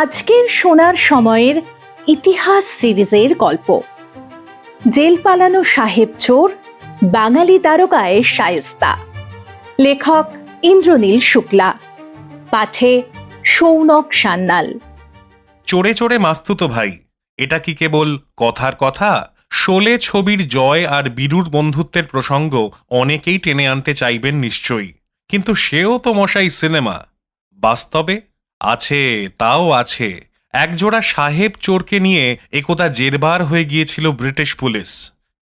আজকের শোনার সময়ের ইতিহাস সিরিজের গল্প জেল পালানো সাহেব চোর, বাঙালি তারকায় শায়েস্তা। লেখক ইন্দ্রনীল শুক্লা, পাঠে সৌনক সান্যাল। চোরে চোরে মাস্তুতো ভাই, এটা কি কেবল কথার কথা? শোলে ছবির জয় আর বীরুর বন্ধুত্বের প্রসঙ্গ অনেকেই টেনে আনতে চাইবেন নিশ্চয়ই, কিন্তু সেও তো মশাই সিনেমা। বাস্তবে আছে, তাও আছে। একজোড়া সাহেব চোরকে নিয়ে একদা জেরবার হয়ে গিয়েছিল ব্রিটিশ পুলিশ,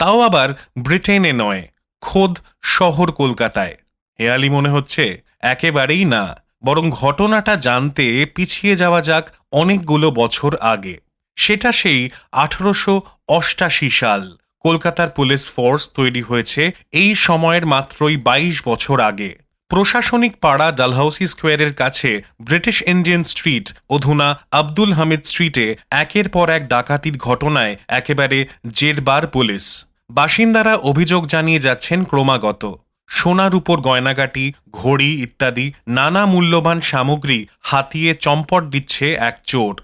তাও আবার ব্রিটেনে নয়, খোদ শহর কলকাতায়। হেয়ালি মনে হচ্ছে? একেবারেই না, বরং ঘটনাটা জানতে পিছিয়ে যাওয়া যাক অনেকগুলো বছর আগে। সেটা সেই 1888 সাল। কলকাতার পুলিশ ফোর্স তৈরি হয়েছে এই সময়ের মাত্রই 22 বছর আগে। প্রশাসনিক পাড়া ডালহাউসি স্কোয়ারের কাছে ব্রিটিশ ইন্ডিয়ান স্ট্রিট, অধুনা আব্দুল হামিদ স্ট্রিটে একের পর এক ডাকাতির ঘটনায় একেবারে জেরবার পুলিশ। বাসিন্দারা অভিযোগ জানিয়ে যাচ্ছেন ক্রমাগত। সোনার উপর গয়নাগাটি, ঘড়ি ইত্যাদি নানা মূল্যবান সামগ্রী হাতিয়ে চম্পট দিচ্ছে এক চোর।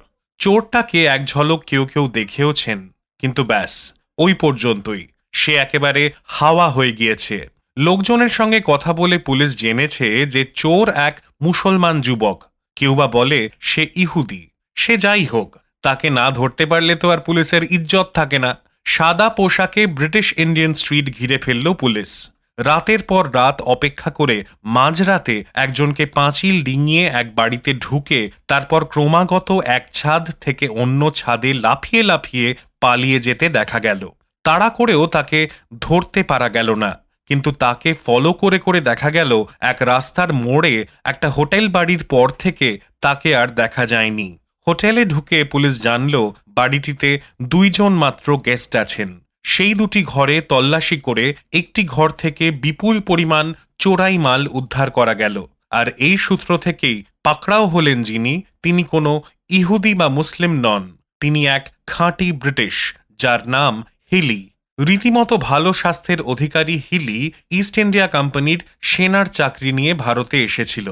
চোরটাকে এক ঝলক কেউ কেউ দেখেওছেন, কিন্তু ব্যাস ওই পর্যন্তই। সে একেবারে হাওয়া হয়ে গিয়েছে। লোকজনের সঙ্গে কথা বলে পুলিশ জেনেছে যে চোর এক মুসলমান যুবক, কেউ বা বলে সে ইহুদি। সে যাই হোক, তাকে না ধরতে পারলে তো আর পুলিশের ইজ্জত থাকে না। সাদা পোশাকে ব্রিটিশ ইন্ডিয়ান স্ট্রিট ঘিরে ফেলল পুলিশ। রাতের পর রাত অপেক্ষা করে মাঝরাতে একজনকে পাঁচিল ডিঙিয়ে এক বাড়িতে ঢুকে তারপর ক্রমাগত এক ছাদ থেকে অন্য ছাদে লাফিয়ে লাফিয়ে পালিয়ে যেতে দেখা গেল। তাড়া করেও তাকে ধরতে পারা গেল না, কিন্তু তাকে ফলো করে করে দেখা গেল এক রাস্তার মোড়ে একটা হোটেল বাড়ির পর থেকে তাকে আর দেখা যায়নি। হোটেলে ঢুকে পুলিশ জানল বাড়িটিতে 2 জন মাত্র গেস্ট আছেন। সেই 2টি ঘরে তল্লাশি করে একটি ঘর থেকে বিপুল পরিমাণ চোরাই মাল উদ্ধার করা গেল। আর এই সূত্র থেকেই পাকড়াও হলেন যিনি, তিনি কোনো ইহুদি বা মুসলিম নন, তিনি এক খাঁটি ব্রিটিশ, যার নাম হিলি। রীতিমতো ভালো স্বাস্থ্যের অধিকারী হিলি ইস্ট ইন্ডিয়া কোম্পানির সেনার চাকরি নিয়ে ভারতে এসেছিল।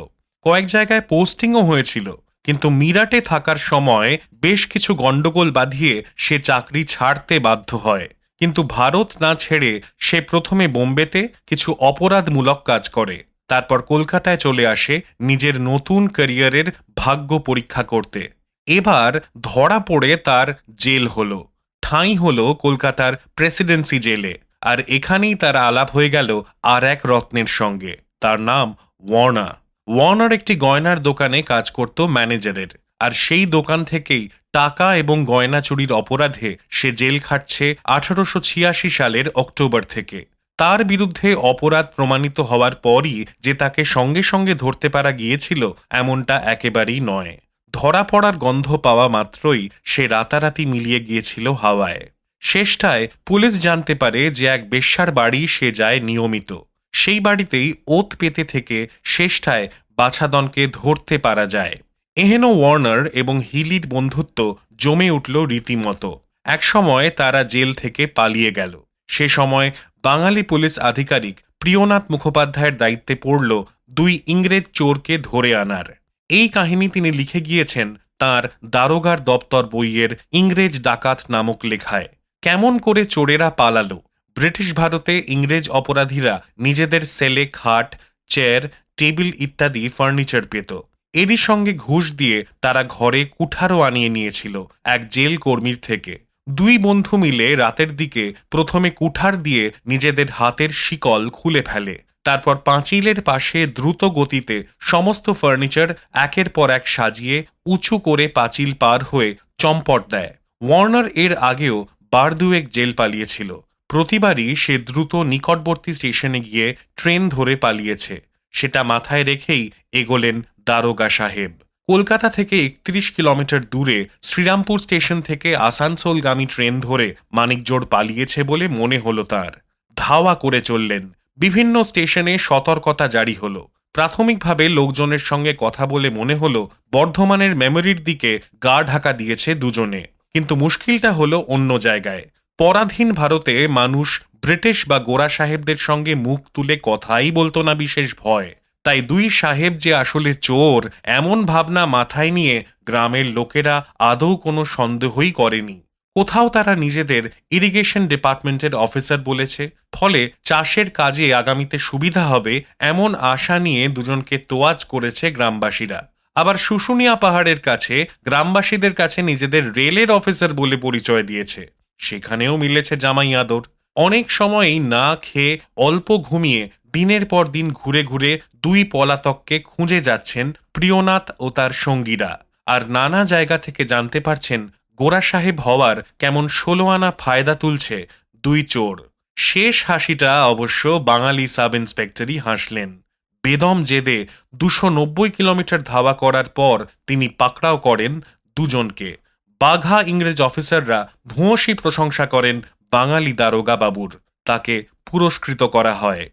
কয়েক জায়গায় পোস্টিংও হয়েছিল, কিন্তু মিরাটে থাকার সময় বেশ কিছু গন্ডগোল বাঁধিয়ে সে চাকরি ছাড়তে বাধ্য হয়। কিন্তু ভারত না ছেড়ে সে প্রথমে বোম্বেতে কিছু অপরাধমূলক কাজ করে, তারপর কলকাতায় চলে আসে নিজের নতুন ক্যারিয়ারের ভাগ্য পরীক্ষা করতে। এবার ধরা পড়ে তার জেল হলো। ঠাঁই হলো কলকাতার প্রেসিডেন্সি জেলে। আর এখানেই তার আলাপ হয়ে গেল আর এক রত্নের সঙ্গে। তার নাম ওয়ার্নার। ওয়ার্নার একটি গয়নার দোকানে কাজ করত ম্যানেজারের, আর সেই দোকান থেকেই টাকা এবং গয়না চুরির অপরাধে সে জেল খাটছে 1886 সালের অক্টোবর থেকে। তার বিরুদ্ধে অপরাধ প্রমাণিত হওয়ার পরই যে তাকে সঙ্গে সঙ্গে ধরতে পারা গিয়েছিল এমনটা একেবারেই নয়। ধরা পড়ার গন্ধ পাওয়া মাত্রই সে রাতারাতি মিলিয়ে গিয়েছিল হাওয়ায়। শেষটায় পুলিশ জানতে পারে যে এক বেশ্যার বাড়ি সে যায় নিয়মিত। সেই বাড়িতেই ওত পেতে থেকে শেষটায় বাছাদনকে ধরতে পারা যায়। এহেন ওয়ার্নার এবং হিলির বন্ধুত্ব জমে উঠল রীতিমতো। একসময় তারা জেল থেকে পালিয়ে গেল। সে সময় বাঙালি পুলিশ আধিকারিক প্রিয়নাথ মুখোপাধ্যায়ের দায়িত্বে পড়ল 2 ইংরেজ চোরকে ধরে আনার। এই কাহিনী তিনি লিখে গিয়েছেন তাঁর দারোগার দপ্তর বইয়ের ইংরেজ ডাকাত নামক লেখায়। কেমন করে চোরেরা পালালো? ব্রিটিশ ভারতে ইংরেজ অপরাধীরা নিজেদের সেলে খাট, চেয়ার, টেবিল ইত্যাদি ফার্নিচার পেত। এরই সঙ্গে ঘুষ দিয়ে তারা ঘরে কুঠারও আনিয়ে নিয়েছিল এক জেল কর্মীর থেকে। 2 বন্ধু মিলে রাতের দিকে প্রথমে কুঠার দিয়ে নিজেদের হাতের শিকল খুলে ফেলে, তারপর পাঁচিলের পাশে দ্রুত গতিতে সমস্ত ফার্নিচার একের পর এক সাজিয়ে উঁচু করে পাঁচিল পার হয়ে চম্পট দেয়। ওয়ার্নার এর আগেও বার 2 জেল পালিয়েছিল। প্রতিবারই সে দ্রুত নিকটবর্তী স্টেশনে গিয়ে ট্রেন ধরে পালিয়েছে। সেটা মাথায় রেখেই এগোলেন দারোগা সাহেব। কলকাতা থেকে 31 কিলোমিটার দূরে শ্রীরামপুর স্টেশন থেকে আসানসোলগামী ট্রেন ধরে মানিকজোড় পালিয়েছে বলে মনে হলো তার। ধাওয়া করে চললেন। বিভিন্ন স্টেশনে সতর্কতা জারি হলো। প্রাথমিকভাবে লোকজনের সঙ্গে কথা বলে মনে হলো বর্ধমানের মেমোরির দিকে গা ঢাকা দিয়েছে দুজনে। কিন্তু মুশকিলটা হলো অন্য জায়গায়। পরাধীন ভারতে মানুষ ব্রিটিশ বা গোরা সাহেবদের সঙ্গে মুখ তুলে কথাই বলতো না বিশেষ ভয়। তাই দুই সাহেব যে আসলে চোর এমন ভাবনা মাথায় নিয়ে গ্রামের লোকেরা আদৌ কোনো সন্দেহই করেনি। কোথাও তারা নিজেদের ইরিগেশন ডিপার্টমেন্টের অফিসার বলেছে, ফলে চাষের কাজে আগামীতে সুবিধা হবে এমন আশা নিয়ে দুজনকে তোয়াজ করেছে গ্রামবাসীরা। আবার শুশুনিয়া পাহাড়ের কাছে গ্রামবাসীদের কাছে নিজেদের রেলের অফিসার বলে পরিচয় দিয়েছে। সেখানেও মিলেছে জামাই আদর। অনেক সময়ই না খেয়ে অল্প ঘুমিয়ে দিনের পর দিন ঘুরে ঘুরে দুই পলাতককে খুঁজে যাচ্ছেন প্রিয়নাথ ও তার সঙ্গীরা। আর নানা জায়গা থেকে জানতে পারছেন গোরা সাহেব হওয়ার কেমন 16 আনা ফায়দা তুলছে দুই চোর। শেষ হাসিটা অবশ্য বাঙালি সাব ইন্সপেক্টরই হাসলেন। বেদম জেদে 290 কিলোমিটার ধাওয়া করার পর তিনি পাকড়াও করেন দুজনকে। বাঘা ইংরেজ অফিসাররা ভূয়সী প্রশংসা করেন বাঙালি দারোগা বাবুর। তাকে পুরস্কৃত করা হয়।